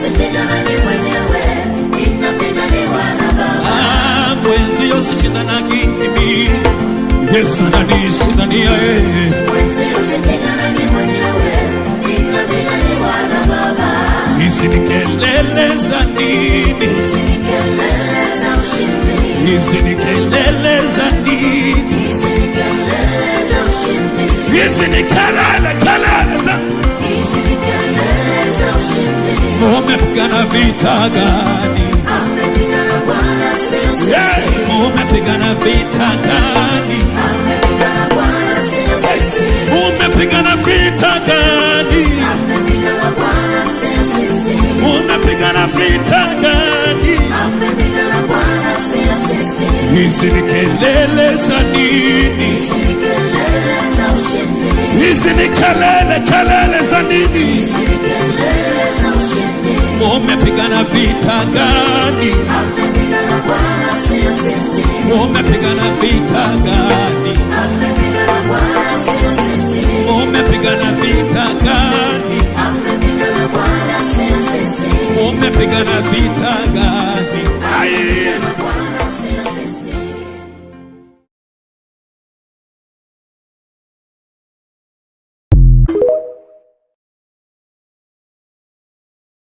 sipigani mwenyewe, ninapiganiwa na Baba. Mwenzio sishindanagi mimi, Yesu ananishindania yeye. Mwenzio sipigani mwenyewe, ninapiganiwa na Baba. Hizi ni kelele za nini? Hizi ni kelele za ushindi. Hizi ni kelele za nini? Hizi ni kelele za ushindi. Hizi ni kelele za Hizi ni kelele za ushindi. umepigana vita gani? Amepigana Bwana, sio sisi. Umepigana vita gani? Amepigana Bwana, sio sisi. Umepigana vita gani? Amepigana Bwana, sio sisi. Umepigana vita gani? Amepigana Bwana, sio sisi. Hizi ni kelele za nini? Hizi ni kelele za ushindi. Hizi ni kelele za nini? Hizi ni kelele za ushindi. Umepigana vita gani? Amepigana Bwana, sio sisi. Umepigana vita gani? Amepigana Bwana, sio sisi. Umepigana vita gani? Amepigana Bwana, sio sisi. Umepigana vita gani? Ai